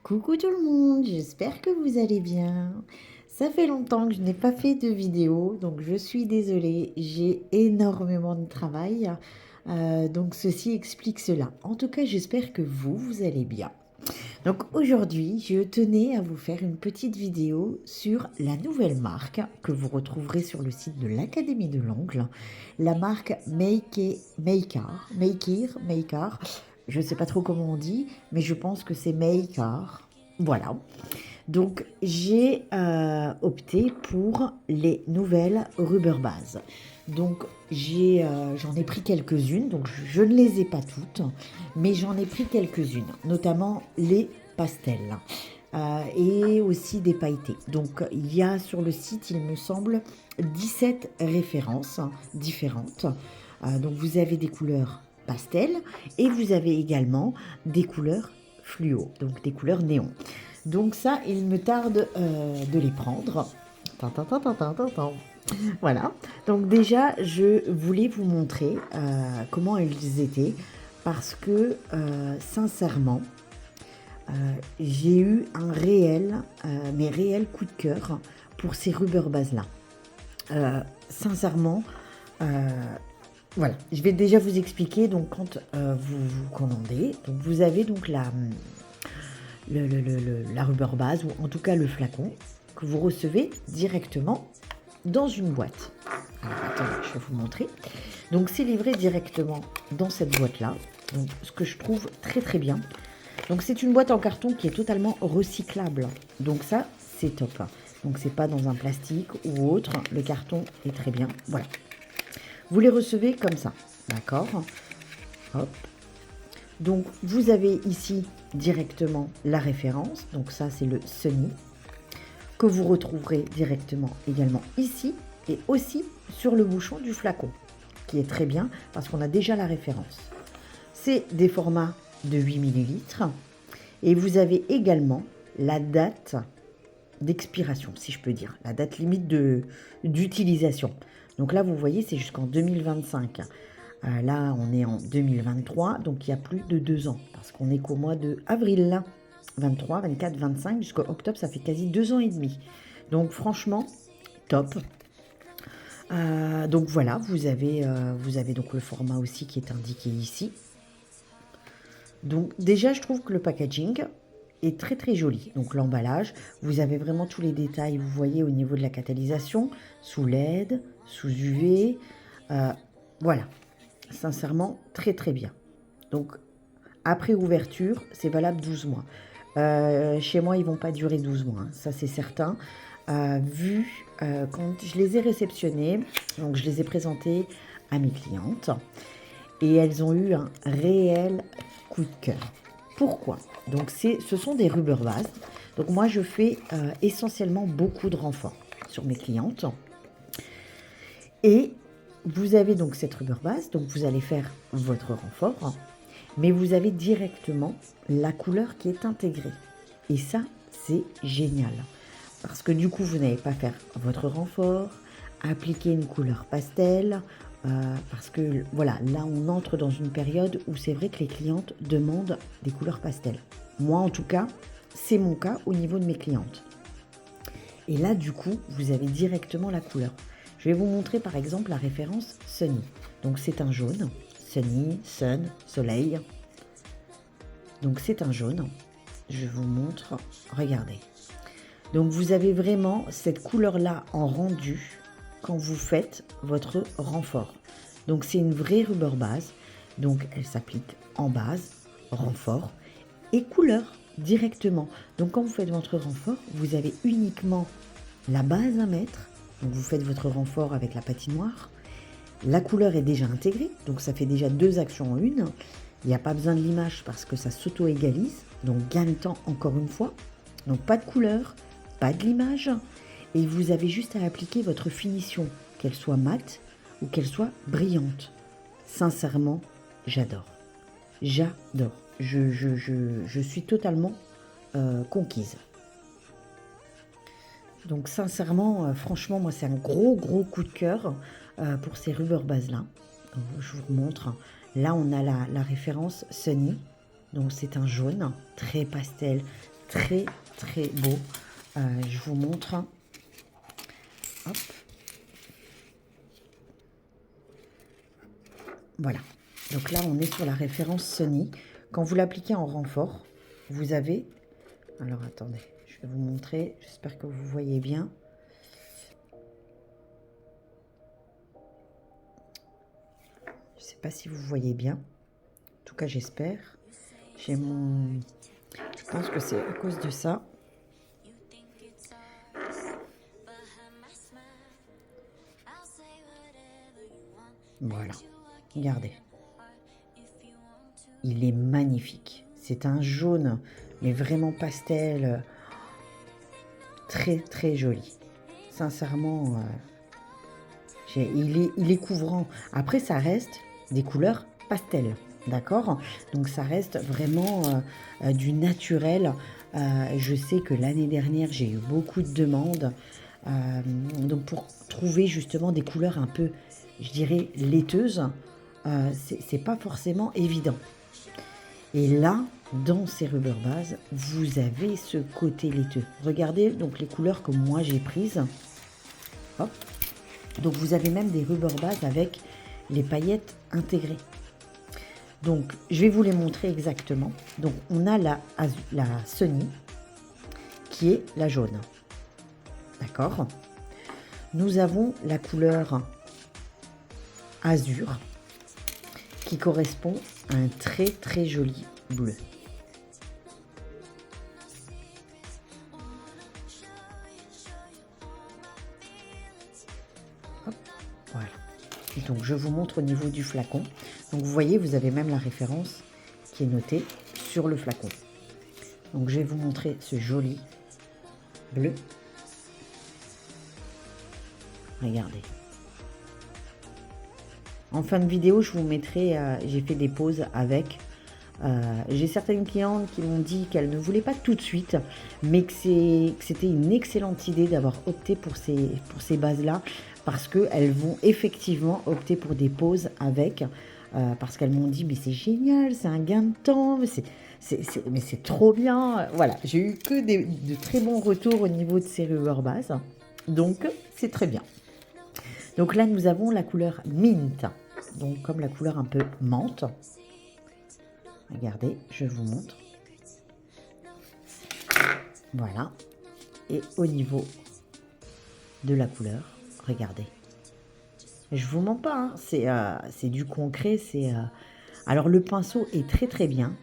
Coucou tout le monde, j'espère que vous allez bien. Ça fait longtemps que je n'ai pas fait de vidéo, donc je suis désolée, j'ai énormément de travail. Donc ceci explique cela. En tout cas, j'espère que vous allez bien. Donc aujourd'hui, je tenais à vous faire une petite vidéo sur la nouvelle marque que vous retrouverez sur le site de l'Académie de l'Ongle, la marque Maker. Je ne sais pas trop comment on dit, mais je pense que c'est Maker. Voilà. Donc j'ai opté pour les nouvelles Rubber Base. Donc j'en ai pris quelques-unes, donc je ne les ai pas toutes, mais j'en ai pris quelques-unes, notamment les pastels et aussi des pailletés. Donc il y a sur le site, il me semble, 17 références différentes. Donc vous avez des couleurs pastel et vous avez également des couleurs fluo, donc des couleurs néon. Donc ça, il me tarde de les prendre. Voilà. Donc déjà, je voulais vous montrer comment elles étaient parce que sincèrement, j'ai eu un réel coup de cœur pour ces rubber bases là. Sincèrement, euh, voilà. Je vais déjà vous expliquer. Donc quand vous commandez, donc vous avez donc la rubber base, ou en tout cas le flacon, que vous recevez directement dans une boîte. Alors attendez, je vais vous montrer. Donc c'est livré directement dans cette boîte-là, donc ce que je trouve très très bien. Donc c'est une boîte en carton qui est totalement recyclable, donc ça c'est top. Donc c'est pas dans un plastique ou autre, le carton est très bien, voilà. Vous les recevez comme ça, d'accord? Hop. Donc vous avez ici directement la référence, donc ça c'est le Sunny, que vous retrouverez directement également ici et aussi sur le bouchon du flacon, qui est très bien parce qu'on a déjà la référence. C'est des formats de 8 ml et vous avez également la date d'expiration, si je peux dire, la date limite d'utilisation. Donc là, vous voyez, c'est jusqu'en 2025. Là, on est en 2023, donc il y a plus de 2 ans, parce qu'on est qu'au mois de avril. 23, 24, 25, jusqu'à octobre, ça fait quasi 2 ans et demi. Donc franchement, top. Donc voilà, vous avez donc le format aussi qui est indiqué ici. Donc déjà, je trouve que le packaging est très très joli. Donc l'emballage, vous avez vraiment tous les détails, vous voyez au niveau de la catalysation, sous LED, sous UV. Voilà, sincèrement, très très bien. Donc après ouverture, c'est valable 12 mois. Chez moi, ils ne vont pas durer 12 mois, hein, ça c'est certain. Quand je les ai réceptionnés, donc je les ai présentés à mes clientes et elles ont eu un réel coup de cœur. Pourquoi? Donc ce sont des rubber bases. Donc moi je fais essentiellement beaucoup de renforts sur mes clientes. Et vous avez donc cette rubber base, donc vous allez faire votre renfort, mais vous avez directement la couleur qui est intégrée. Et ça, c'est génial. Parce que du coup, vous n'allez pas faire votre renfort, appliquer une couleur pastel, parce que voilà, là, on entre dans une période où c'est vrai que les clientes demandent des couleurs pastel. Moi, en tout cas, c'est mon cas au niveau de mes clientes. Et là, du coup, vous avez directement la couleur. Je vais vous montrer par exemple la référence Sunny. Donc c'est un jaune. Sunny, Sun, soleil. Donc c'est un jaune. Je vous montre. Regardez. Donc vous avez vraiment cette couleur-là en rendu quand vous faites votre renfort. Donc c'est une vraie rubber base. Donc elle s'applique en base, renfort et couleur directement. Donc quand vous faites votre renfort, vous avez uniquement la base à mettre. Donc vous faites votre renfort avec la patinoire. La couleur est déjà intégrée, donc ça fait déjà 2 actions en une. Il n'y a pas besoin de l'image parce que ça s'auto-égalise, donc gain de temps encore une fois. Donc pas de couleur, pas de l'image. Et vous avez juste à appliquer votre finition, qu'elle soit mate ou qu'elle soit brillante. Sincèrement, j'adore. J'adore. Je suis totalement conquise. Donc sincèrement, franchement, moi c'est un gros coup de cœur pour ces rubber bases là. Je vous montre. Là on a la référence Sunny. Donc c'est un jaune très pastel, très très beau. Je vous montre. Hop. Voilà. Donc là, on est sur la référence Sony. Quand vous l'appliquez en renfort, vous avez... Alors, attendez, je vais vous montrer. J'espère que vous voyez bien. Je ne sais pas si vous voyez bien. En tout cas, j'espère. J'ai mon... Je pense que c'est à cause de ça. Voilà. Regardez. Il est magnifique. C'est un jaune, mais vraiment pastel. Très, très joli. Sincèrement, il est couvrant. Après, ça reste des couleurs pastel. D'accord? Donc, ça reste vraiment du naturel. Je sais que l'année dernière, j'ai eu beaucoup de demandes. Donc, pour trouver justement des couleurs un peu, je dirais, laiteuses, c'est pas forcément évident. Et là, dans ces rubber bases, vous avez ce côté laiteux. Regardez donc les couleurs que moi j'ai prises. Hop. Donc vous avez même des rubber bases avec les paillettes intégrées. Donc je vais vous les montrer exactement. Donc on a la Sony qui est la jaune. D'accord. Nous avons la couleur azur qui correspond à un très très joli bleu. Hop, voilà. Et donc je vous montre au niveau du flacon. Donc vous voyez, vous avez même la référence qui est notée sur le flacon. Donc je vais vous montrer ce joli bleu. Regardez. En fin de vidéo, je vous mettrai, j'ai fait des pauses avec. J'ai certaines clientes qui m'ont dit qu'elles ne voulaient pas tout de suite, mais que c'était une excellente idée d'avoir opté pour ces bases-là, parce qu'elles vont effectivement opter pour des pauses avec, parce qu'elles m'ont dit, mais c'est génial, c'est un gain de temps, mais c'est trop bien. Voilà, j'ai eu que de très bons retours au niveau de ces rubber bases, donc c'est très bien. Donc là, nous avons la couleur mint, donc comme la couleur un peu menthe. Regardez, je vous montre. Voilà. Et au niveau de la couleur, regardez. Je vous mens pas, hein, c'est du concret. Alors le pinceau est très très bien.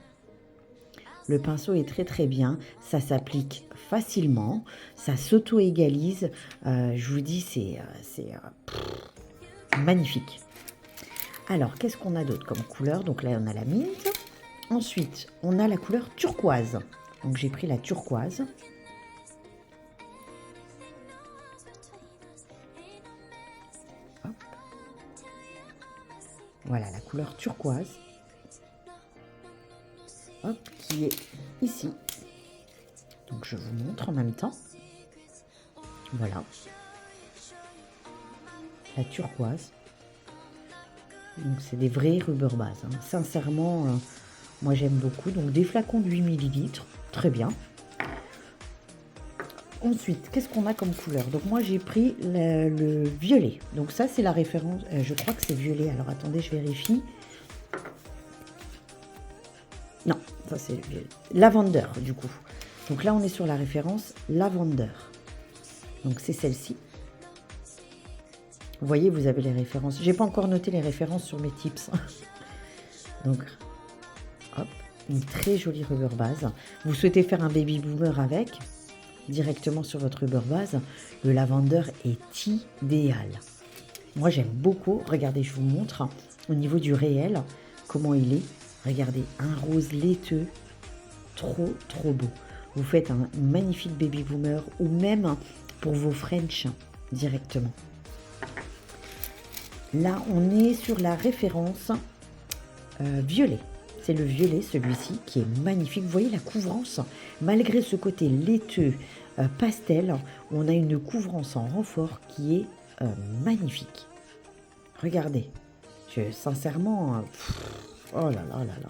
Le pinceau est très très bien. Ça s'applique facilement. Ça s'auto-égalise. Je vous dis, c'est magnifique. Alors, qu'est-ce qu'on a d'autre comme couleur? Donc là, on a la mint. Ensuite, on a la couleur turquoise. Donc, j'ai pris la turquoise. Hop. Voilà, la couleur turquoise. Hop, qui est ici. Donc, je vous montre en même temps. Voilà. La turquoise. Donc, c'est des vrais rubber bases. Hein. Sincèrement, moi, j'aime beaucoup. Donc, des flacons de 8 ml. Très bien. Ensuite, qu'est-ce qu'on a comme couleur? Donc, moi, j'ai pris le violet. Donc, ça, c'est la référence. Je crois que c'est violet. Alors, attendez, je vérifie. Non, ça, c'est violet. Lavender, du coup. Donc, là, on est sur la référence lavender. Donc, c'est celle-ci. Vous voyez, vous avez les références. J'ai pas encore noté les références sur mes tips. Donc, hop, une très jolie rubber base. Vous souhaitez faire un baby boomer avec, directement sur votre rubber base, le lavender est idéal. Moi, j'aime beaucoup. Regardez, je vous montre au niveau du réel comment il est. Regardez, un rose laiteux, trop, trop beau. Vous faites un magnifique baby boomer ou même pour vos French directement. Là, on est sur la référence violet. C'est le violet, celui-ci, qui est magnifique. Vous voyez la couvrance, malgré ce côté laiteux pastel, on a une couvrance en renfort qui est magnifique. Regardez, sincèrement, oh là là là là.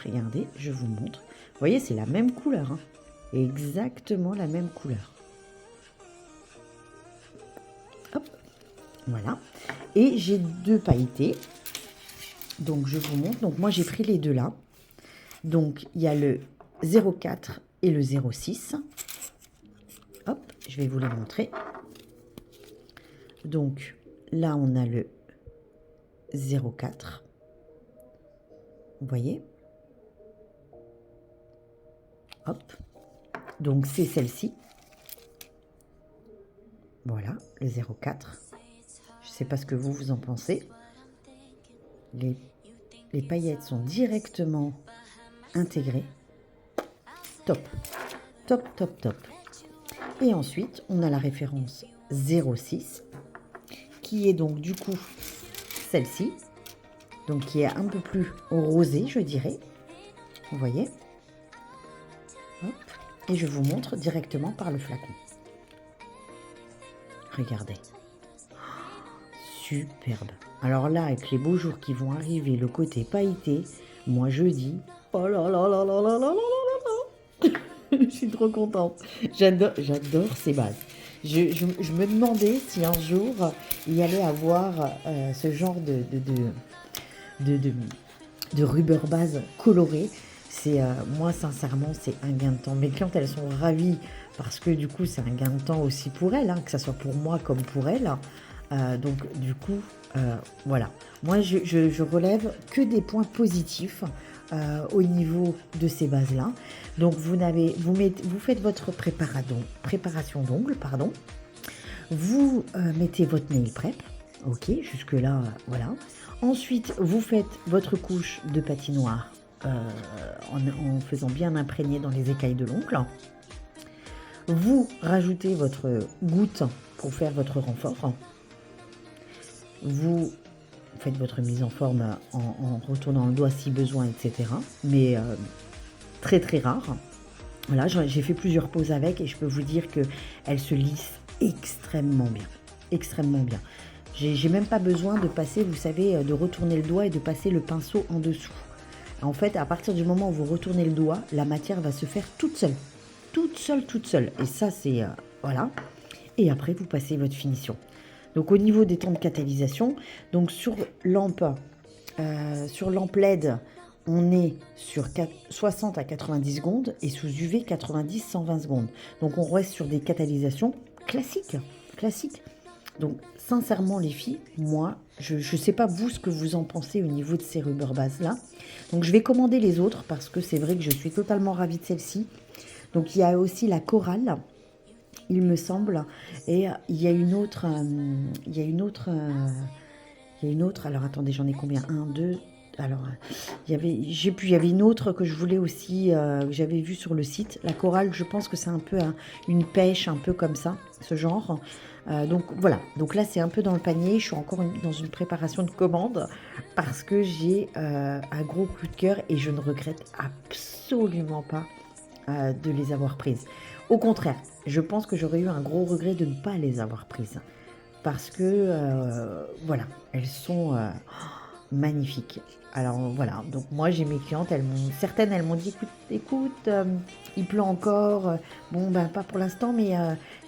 Regardez, je vous montre. Vous voyez, c'est la même couleur, hein. Exactement la même couleur. Hop, voilà. Et j'ai 2 pailletés. Donc, je vous montre. Donc, moi, j'ai pris les 2 là. Donc, il y a le 0,4 et le 0,6. Hop, je vais vous les montrer. Donc, là, on a le 0,4. Vous voyez? Hop. Donc, c'est celle-ci. Voilà, le 0,4. Je ne sais pas ce que vous en pensez. Les paillettes sont directement intégrées. Top, top, top, top. Et ensuite, on a la référence 0,6 qui est donc du coup celle-ci. Donc qui est un peu plus rosée, je dirais. Vous voyez? Hop. Et je vous montre directement par le flacon. Regardez. Superbe. Alors là, avec les beaux jours qui vont arriver, le côté pailleté, moi je dis, oh là là là là là là là là là. Je suis trop contente. J'adore ces bases. Je me demandais si un jour il y allait avoir ce genre de rubber base colorée. C'est moi sincèrement c'est un gain de temps. Mes clientes elles sont ravies parce que du coup c'est un gain de temps aussi pour elles, hein, que ça soit pour moi comme pour elles. Donc du coup voilà. Moi je relève que des points positifs au niveau de ces bases là. Donc vous faites votre préparation d'ongles, pardon. Vous mettez votre nail prep. Ok, jusque là voilà. Ensuite, vous faites votre couche de patinoire en faisant bien imprégner dans les écailles de l'ongle. Vous rajoutez votre goutte pour faire votre renfort. Vous faites votre mise en forme en retournant le doigt si besoin, etc. Mais très très rare. Voilà, j'ai fait plusieurs poses avec et je peux vous dire qu'elle se lisse extrêmement bien. Extrêmement bien. J'ai même pas besoin de passer, vous savez, de retourner le doigt et de passer le pinceau en dessous. En fait, à partir du moment où vous retournez le doigt, la matière va se faire toute seule. Toute seule, toute seule. Et ça, c'est... voilà. Et après, vous passez votre finition. Donc, au niveau des temps de catalysation, donc sur lampe LED, on est sur 60 à 90 secondes et sous UV 90-120 secondes. Donc, on reste sur des catalysations classiques. Donc, sincèrement, les filles, moi, je ne sais pas vous ce que vous en pensez au niveau de ces rubber bases-là. Donc, je vais commander les autres parce que c'est vrai que je suis totalement ravie de celle-ci. Donc, il y a aussi la Corail, il me semble. Et il y a une autre... alors, attendez, j'en ai combien? 1, 2... Alors, il y avait une autre que je voulais aussi, que j'avais vue sur le site. La Corail, je pense que c'est un peu une pêche, un peu comme ça, ce genre. Donc voilà, donc là c'est un peu dans le panier, je suis encore dans une préparation de commande parce que j'ai un gros coup de cœur et je ne regrette absolument pas de les avoir prises. Au contraire, je pense que j'aurais eu un gros regret de ne pas les avoir prises parce que voilà, elles sont magnifiques. Alors voilà, donc moi j'ai mes clientes, certaines elles m'ont dit écoute, il pleut encore, bon ben pas pour l'instant, mais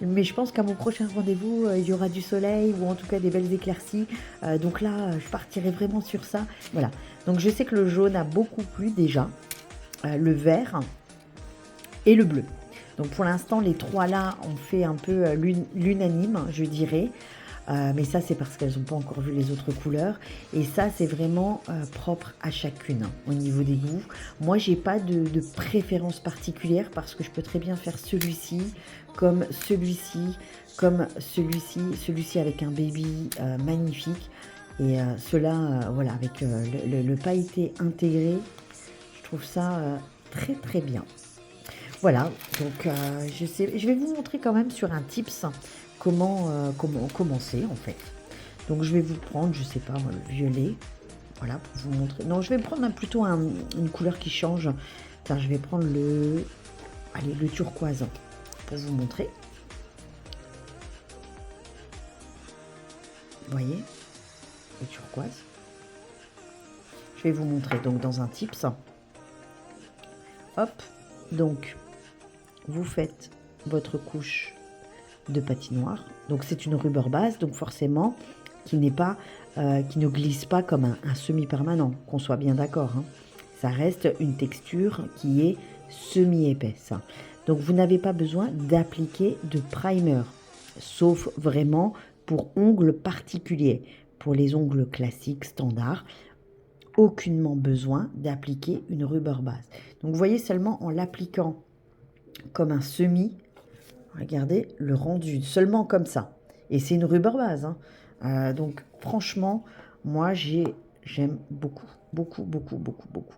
je pense qu'à mon prochain rendez-vous il y aura du soleil ou en tout cas des belles éclaircies, donc là je partirai vraiment sur ça. Voilà, donc je sais que le jaune a beaucoup plu déjà, le vert et le bleu. Donc pour l'instant les trois là ont fait un peu l'unanime, je dirais. Mais ça c'est parce qu'elles n'ont pas encore vu les autres couleurs et ça c'est vraiment propre à chacune, hein, au niveau des goûts. Moi j'ai pas de préférence particulière parce que je peux très bien faire celui-ci comme celui-ci celui-ci avec un baby magnifique et ceux-là voilà avec le pailleté intégré, je trouve ça très très bien. Voilà, donc je vais vous montrer quand même sur un tips comment commencer en fait. Donc je vais vous prendre, je sais pas moi, le violet, voilà pour vous montrer. Non, je vais prendre plutôt une couleur qui change. Enfin, je vais prendre le turquoise pour vous montrer. Vous voyez, le turquoise. Je vais vous montrer donc dans un tips. Hop, Donc, vous faites votre couche de patinoire. Donc, c'est une rubber base, donc forcément, qui n'est pas, qui ne glisse pas comme un semi-permanent, qu'on soit bien d'accord, hein. Ça reste une texture qui est semi-épaisse. Donc, vous n'avez pas besoin d'appliquer de primer, sauf vraiment pour ongles particuliers. Pour les ongles classiques, standards, aucunement besoin d'appliquer une rubber base. Donc, vous voyez, seulement en l'appliquant comme un semi, regardez le rendu, seulement comme ça. Et c'est une rubber base, hein. Donc, franchement, moi, j'aime beaucoup, beaucoup, beaucoup, beaucoup, beaucoup.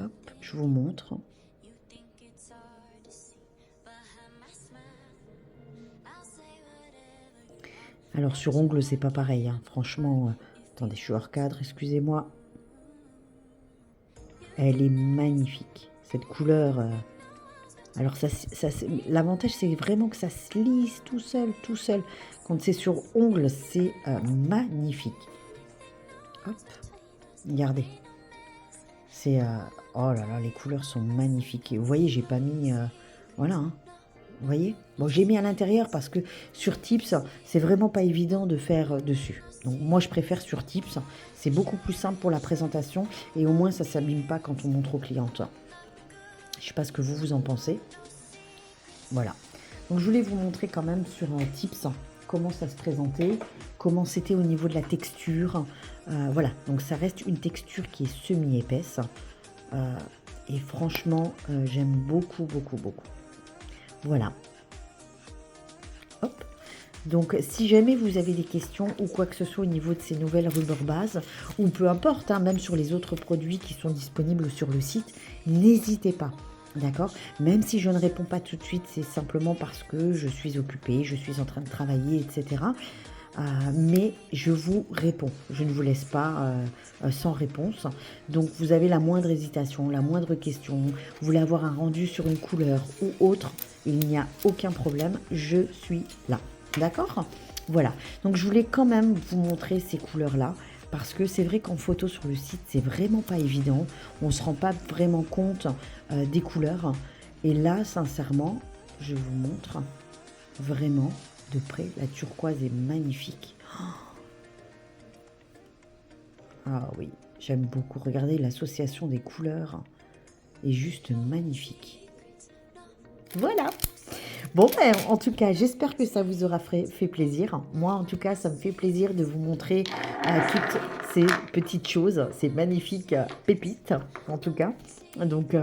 Hop, je vous montre. Alors, sur ongles, c'est pas pareil, hein. Franchement, attendez, je suis hors cadre, excusez-moi. Elle est magnifique. Cette couleur... alors, l'avantage, c'est vraiment que ça se lisse tout seul, tout seul. Quand c'est sur ongles, c'est magnifique. Hop, regardez. C'est... oh là là, les couleurs sont magnifiques. Et vous voyez, j'ai pas mis... voilà, hein. Vous voyez? Bon, j'ai mis à l'intérieur parce que sur Tips, c'est vraiment pas évident de faire dessus. Donc moi, je préfère sur Tips. C'est beaucoup plus simple pour la présentation et au moins, ça ne s'abîme pas quand on montre aux clientes. Je ne sais pas ce que vous en pensez. Voilà. Donc je voulais vous montrer quand même sur Tips comment ça se présentait, comment c'était au niveau de la texture. Voilà. Donc ça reste une texture qui est semi-épaisse. Et franchement, j'aime beaucoup, beaucoup, beaucoup. Voilà. Hop. Donc, si jamais vous avez des questions ou quoi que ce soit au niveau de ces nouvelles rubber bases, ou peu importe, hein, même sur les autres produits qui sont disponibles sur le site, n'hésitez pas. D'accord? Même si je ne réponds pas tout de suite, c'est simplement parce que je suis occupée, je suis en train de travailler, etc. Mais je vous réponds. Je ne vous laisse pas sans réponse. Donc, vous avez la moindre hésitation, la moindre question, vous voulez avoir un rendu sur une couleur ou autre, il n'y a aucun problème, je suis là. D'accord? Voilà. Donc, je voulais quand même vous montrer ces couleurs-là parce que c'est vrai qu'en photo sur le site, c'est vraiment pas évident. On ne se rend pas vraiment compte des couleurs. Et là, sincèrement, je vous montre vraiment de près. La turquoise est magnifique. Ah oui, j'aime beaucoup. Regardez, l'association des couleurs est juste magnifique. Voilà. Bon, ben, en tout cas, j'espère que ça vous aura fait plaisir. Moi, en tout cas, ça me fait plaisir de vous montrer toutes ces petites choses, ces magnifiques pépites, en tout cas. Donc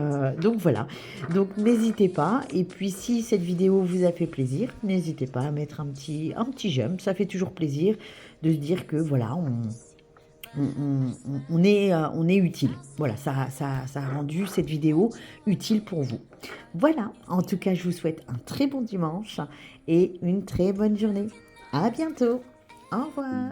voilà. Donc, n'hésitez pas. Et puis, si cette vidéo vous a fait plaisir, n'hésitez pas à mettre un petit j'aime. Ça fait toujours plaisir de se dire que, voilà, on est utile. Voilà, ça a rendu cette vidéo utile pour vous. Voilà, en tout cas, je vous souhaite un très bon dimanche et une très bonne journée. À bientôt. Au revoir.